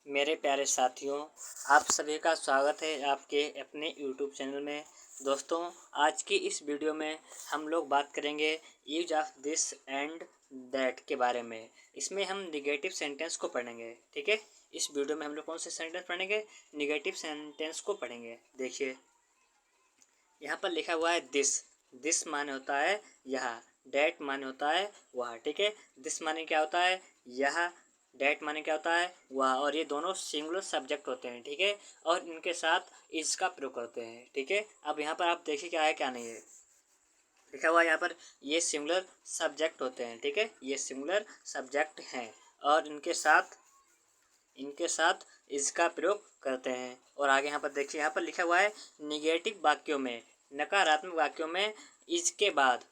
मेरे प्यारे साथियों, आप सभी का स्वागत है आपके अपने यूट्यूब चैनल में। दोस्तों, आज की इस वीडियो में हम लोग बात करेंगे use of this and that के बारे में। इसमें हम निगेटिव सेंटेंस को पढ़ेंगे, ठीक है। इस वीडियो में हम लोग कौन से सेंटेंस पढ़ेंगे? निगेटिव सेंटेंस को पढ़ेंगे। देखिए, यहाँ पर लिखा हुआ है दिस। दिस माने होता है यह, डैट माने होता है वह, ठीक है। दिस माने क्या होता है? यह। डैट माने क्या होता है? वह। और ये दोनों सिंगुलर सब्जेक्ट होते हैं, ठीक है। और इनके साथ इज का प्रयोग करते हैं, ठीक है। अब यहाँ पर आप देखिए क्या है क्या नहीं है। लिखा हुआ है यहाँ पर ये सिंगुलर सब्जेक्ट होते हैं, ठीक है। ये सिंगुलर सब्जेक्ट हैं और इनके साथ इसका प्रयोग करते हैं। और आगे यहाँ पर देखिए, यहाँ पर लिखा हुआ है निगेटिव वाक्यों में, नकारात्मक वाक्यों में इज के बाद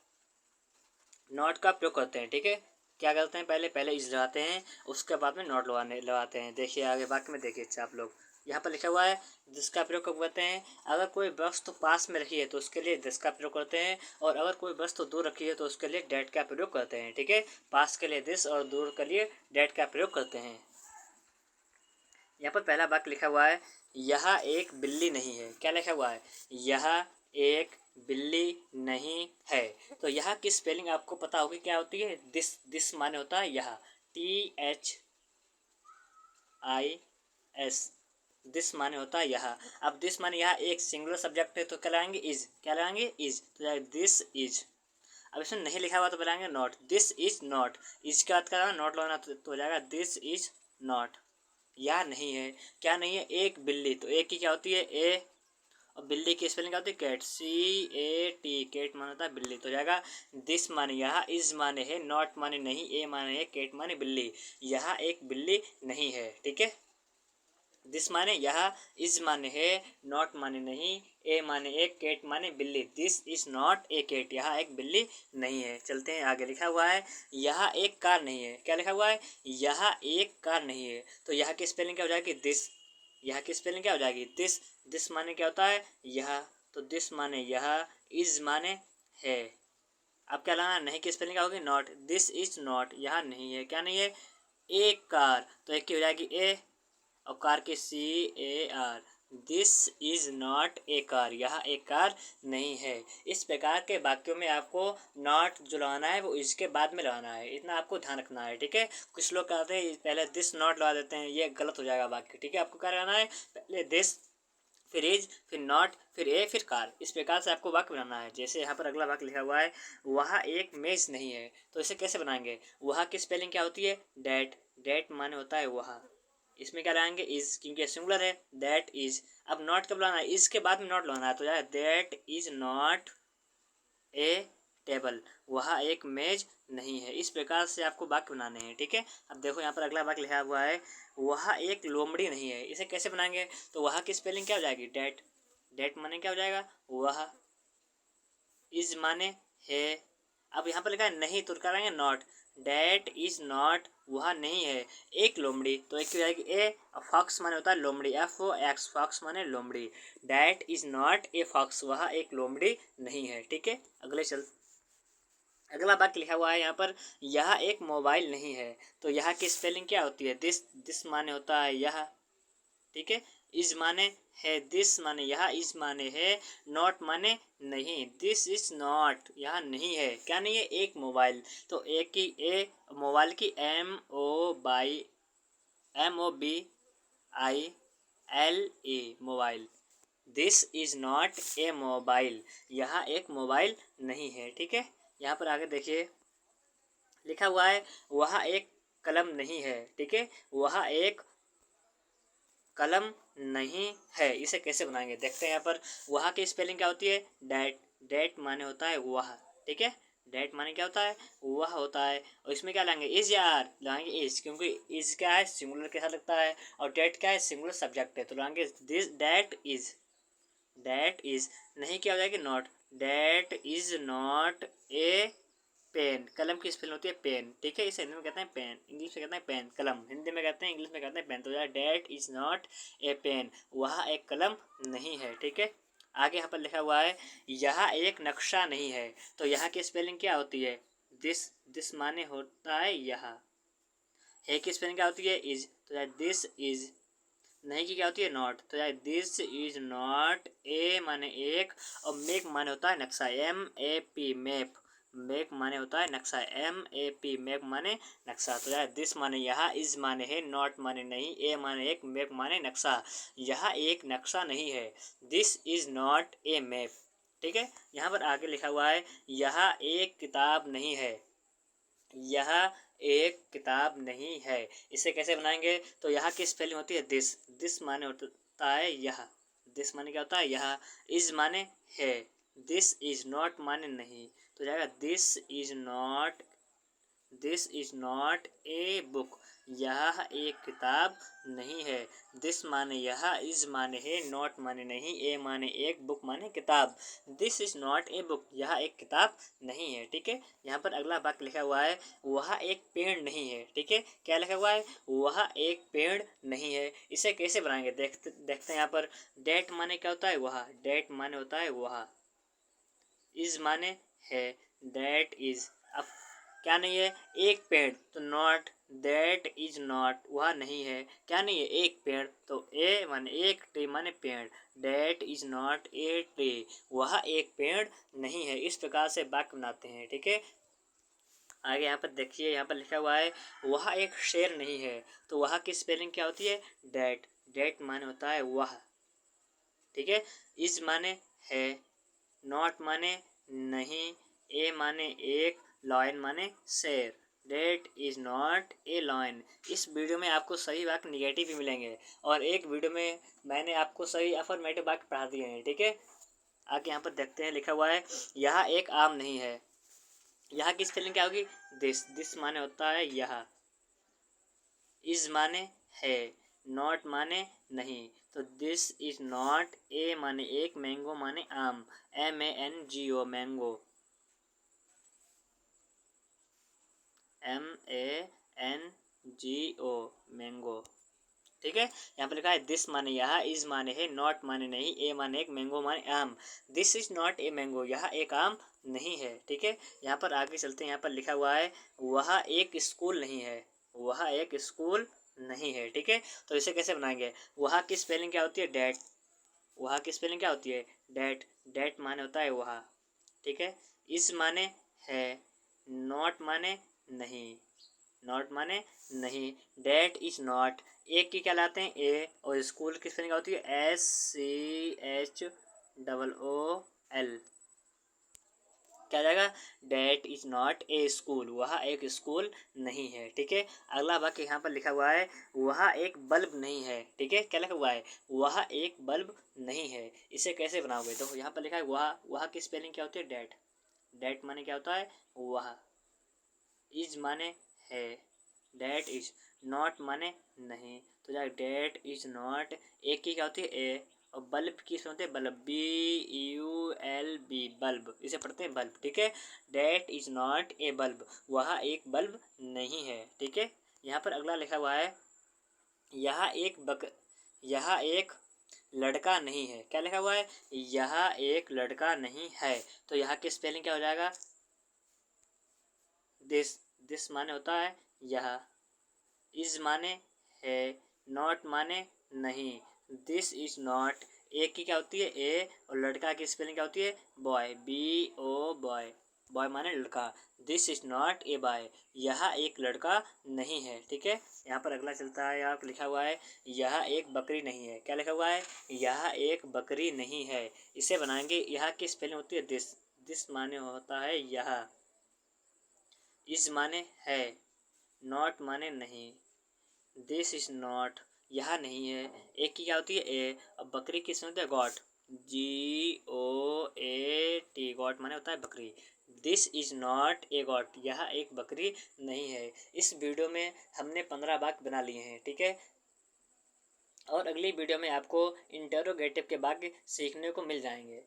नॉट का प्रयोग करते हैं, ठीक है। क्या करते हैं? पहले इज लगाते हैं, उसके बाद में नॉट लगाते हैं। देखिए आगे वाक्य में देखिए अच्छा आप लोग, यहाँ पर लिखा हुआ है जिसका प्रयोग कब करते हैं? अगर कोई वस्तु पास में रखी है तो उसके लिए दिस का प्रयोग करते हैं, और अगर कोई वस्तु दूर रखी है तो उसके लिए डैट का प्रयोग करते हैं, ठीक है। पास के लिए दिस और दूर के लिए डैट का प्रयोग करते हैं। यहाँ पर पहला वाक्य लिखा हुआ है यह एक बिल्ली नहीं है। क्या लिखा हुआ है? यह एक बिल्ली नहीं है। तो यह की स्पेलिंग आपको पता होगी क्या होती है? दिस। दिस माने होता है यह, THIS। दिस माने होता है यह। अब दिस माने यह एक सिंगुलर सब्जेक्ट है तो क्या लगाएंगे? इज। क्या लगाएंगे? इज। तो दिस इज। अब इसमें नहीं लिखा हुआ तो बनाएंगे not. This is not. Is के बाद क्या नॉट लगाना तो हो जाएगा दिस इज नॉट। यह नहीं है। क्या नहीं है? एक बिल्ली। तो एक की क्या होती है? ए। और बिल्ली की स्पेलिंग क्या होती है? Cat, CAT। कैट माना होता है बिल्ली। तो जाएगा दिस माने यह, इज माने है, नॉट माने नहीं, ए माने है, कैट माने बिल्ली। यह एक बिल्ली नहीं है, ठीक है। दिस माने यह, इज माने है, नॉट माने नहीं, ए माने एक, कैट माने बिल्ली। This is not a cat. यह एक बिल्ली नहीं है। चलते हैं आगे। लिखा हुआ है यह एक कार नहीं है। क्या लिखा हुआ है? यह एक कार नहीं है। तो यह की स्पेलिंग क्या हो जाएगी? दिस। यह की स्पेलिंग क्या हो जाएगी? दिस। दिस माने क्या होता है? यह। तो दिस माने यह, इज माने है। अब क्या लाना? नहीं की स्पेलिंग क्या होगी? नॉट। This is not. यह नहीं है। क्या नहीं है? एक कार। तो एक की हो जाएगी ए, और कार की CAR। This is not A car. यह एक कार नहीं है। इस प्रकार के वाक्यों में आपको नॉट जो लगाना है वो इसके बाद में लगाना है, इतना आपको ध्यान रखना है, ठीक है। कुछ लोग कहते हैं पहले दिस नॉट लगा देते हैं, ये गलत हो जाएगा वाक्य, ठीक है। आपको क्या लगाना है? पहले दिस, फिर इज, फिर नॉट, फिर ए, फिर कार। इस प्रकार से आपको वाक्य बनाना है। जैसे यहाँ पर अगला वाक्य लिखा हुआ है वह एक मेज नहीं है। तो इसे कैसे बनाएंगे? वह की स्पेलिंग क्या होती है? डैट। डैट माने होता है वह। इसमें क्या लगाएंगे? इज, क्योंकि सिंगुलर है। That is. अब नॉट कब लाना है? इज के बाद में नॉट लाना है। तो यार that is not A table. वह एक मेज नहीं है। इस प्रकार से आपको वाक्य बनाने हैं, ठीक है। अब देखो यहाँ पर अगला वाक्य लिखा हुआ है वह एक लोमड़ी नहीं है। इसे कैसे बनाएंगे? तो वह की स्पेलिंग क्या हो जाएगी? डैट। डैट माने क्या हो जाएगा? वह। इज माने है। अब यहाँ पर लिखा है नहीं, तो क्या करेंगे? नॉट। That is not. वह नहीं है एक लोमड़ी। तो एक की जाएगी ए, और फॉक्स माने होता है लोमड़ी, FOX। फॉक्स माने लोमड़ी। That is not a fox. वह एक लोमड़ी नहीं है, ठीक है। अगला वाक्य लिखा हुआ है यहाँ पर यह एक मोबाइल नहीं है। तो यह की स्पेलिंग क्या होती है? दिस। दिस माने होता है यह, ठीक है। इज माने है, दिस माने यह, इज माने है, नॉट माने नहीं। This is not. यह नहीं है। क्या नहीं है? एक मोबाइल। तो एक की ए, मोबाइल की MOBILE, mobile. This is not A mobile. यह एक मोबाइल नहीं है, ठीक है। यहाँ पर आगे देखिए लिखा हुआ है वह एक कलम नहीं है, ठीक है। वह एक कलम नहीं है। इसे कैसे बनाएंगे? देखते हैं यहाँ पर वह की स्पेलिंग क्या होती है? डैट। डैट माने होता है वह, ठीक है। डैट माने क्या होता है? वह होता है। और इसमें क्या लाएंगे? इज। यार लाएंगे इज, क्योंकि इज क्या है? सिंगुलर के साथ लगता है, और डैट क्या है? सिंगुलर सब्जेक्ट है। तो लाएंगे this that is. That is. नहीं क्या हो जाएगी? Not. That is not a pen. कलम की स्पेलिंग होती है पेन, ठीक है। इसे हिंदी में कहते हैं पेन, इंग्लिश में कहते हैं पेन। कलम हिंदी में कहते हैं, इंग्लिश में कहते हैं पेन। तो यार that is not a pen. वह एक कलम नहीं है, ठीक है। आगे यहाँ पर लिखा हुआ है यह एक नक्शा नहीं है। तो यहाँ की स्पेलिंग क्या होती है? दिस। दिस माने होता है यह। है की स्पेलिंग क्या होती है? इज। तो यार दिस इज। नहीं की क्या होती है नॉट। तो यार दिस इज नॉट ए माने एक, और मेक माने होता है नक्शा, MAP मैप, मेक माने होता है नक्शा, MAP मैप माने नक्शा। तो यार दिस माने यहाँ, इज माने है, नॉट माने नहीं, ए माने एक, मैप माने नक्शा। यह एक नक्शा नहीं है, this is not A map. ठीक है, यहाँ पर आगे लिखा हुआ है यह एक किताब नहीं है, यह एक किताब नहीं है। इसे कैसे बनाएंगे, तो यहाँ की स्पेलिंग होती है दिस, दिस माने होता है यह, दिस माने क्या होता है यह, इज माने है, दिस इज नॉट माने नहीं, तो जाएगा this is not, this is not a book, यह एक किताब नहीं है। दिस माने यह, इज माने है, नॉट माने नहीं, ए माने एक, बुक माने किताब। This is not a book, यह एक किताब नहीं है। ठीक है, यहाँ पर अगला वाक्य लिखा हुआ है वह एक पेड़ नहीं है। ठीक है, क्या लिखा हुआ है, वह एक पेड़ नहीं है। इसे कैसे बनाएंगे, देखते हैं यहाँ पर। डेट माने क्या होता है वह, डेट माने होता है वह, इज माने है, डेट इज। अब क्या नहीं है, एक पेड़, तो नॉट, दैट इज नॉट, वह नहीं है, क्या नहीं है, एक पेड़, तो ए माने एक, ट्री माने पेड़, that is not a tree, वह एक पेड़ नहीं है। इस प्रकार से वाक्य बनाते हैं। ठीक है, आगे यहाँ पर देखिए, यहाँ पर लिखा हुआ है वह एक शेर नहीं है, तो वह की स्पेलिंग क्या होती है, डेट, डेट माने होता है वह। ठीक है, इज माने है, नॉट माने नहीं, ए माने एक, लॉयन माने शेर, that is not a lion. इस वीडियो में आपको सही वाक्य निगेटिव भी मिलेंगे, और एक वीडियो में मैंने आपको सही अफर्मेटिव वाक्य पढ़ा दिए हैं। ठीक है, आगे यहाँ पर देखते हैं, लिखा हुआ है यह एक आम नहीं है, यहाँ की स्पेलिंग क्या होगी, दिस, दिस माने होता है यह, इज माने है, नॉट माने नहीं, तो दिस इज नॉट ए माने एक, मैंगो माने आम, MANGO मैंगो, MANGO मैंगो। ठीक है, यहाँ पर लिखा है दिस माने यह, इज माने है, नॉट माने नहीं, ए माने एक, मैंगो माने आम, this is not a mango, यह एक आम नहीं है। ठीक है, यहाँ पर आगे चलते हैं, यहाँ पर लिखा हुआ है वह एक स्कूल नहीं है, वह एक स्कूल नहीं है। ठीक है, तो इसे कैसे बनाएंगे, वह की स्पेलिंग क्या होती है, डेट, वह की स्पेलिंग क्या होती है, डेट, डेट माने होता है वह। ठीक है, इस माने है, नॉट माने नहीं, नॉट माने नहीं, डेट इज नॉट, एक की क्या लाते हैं ए, और स्कूल की स्पेलिंग होती है SCHOOL, क्या जाएगा, that is not a school, वह एक स्कूल नहीं है। ठीक है, अगला वाक्य यहाँ पर लिखा हुआ है वह एक बल्ब नहीं है। ठीक है, क्या लिखा हुआ है, वह एक बल्ब नहीं है। इसे कैसे बनाओगे, तो यहाँ पर लिखा है वह की स्पेलिंग क्या होती है, डेट, डेट माने क्या होता है वह, इज माने है, डेट इज, नॉट माने नहीं, तो जाए डेट इज नॉट, एक की क्या होती है ए, और बल्ब की होते हैं बल्ब, BULB बल्ब, इसे पढ़ते हैं बल्ब। ठीक है, that is not a bulb, वह एक बल्ब नहीं है। ठीक है, यहाँ पर अगला लिखा हुआ है यह एक लड़का नहीं है, क्या लिखा हुआ है, यह एक लड़का नहीं है, तो यहाँ की स्पेलिंग क्या हो जाएगा, दिस, दिस माने होता है यह, इज माने है, नॉट माने नहीं, दिस इज नॉट, एक की क्या होती है ए, और लड़का की स्पेलिंग क्या होती है बॉय, BO बॉय, बॉय माने लड़का, this is not a boy, यह एक लड़का नहीं है। ठीक है, यहाँ पर अगला चलता है, यहाँ लिखा हुआ है यह एक बकरी नहीं है, क्या लिखा हुआ है, यह एक बकरी नहीं है। इसे बनाएंगे, यह की स्पेलिंग होती है दिस, दिस माने होता है यह, इज माने है, नॉट माने नहीं, दिस इज नॉट, यह नहीं है, एक की क्या होती है ए, और बकरी किस में होती है गॉट, GOAT, गॉट माने होता है बकरी, this is not A got, यह एक बकरी नहीं है। इस वीडियो में हमने 15 वाक्य बना लिए हैं। ठीक है, और अगली वीडियो में आपको इंटरोगेटिव के वाक्य सीखने को मिल जाएंगे।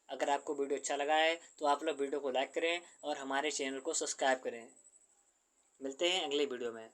अगर आपको वीडियो अच्छा लगा है तो आप लोग वीडियो को लाइक करें और हमारे चैनल को सब्सक्राइब करें। मिलते हैं अगली वीडियो में।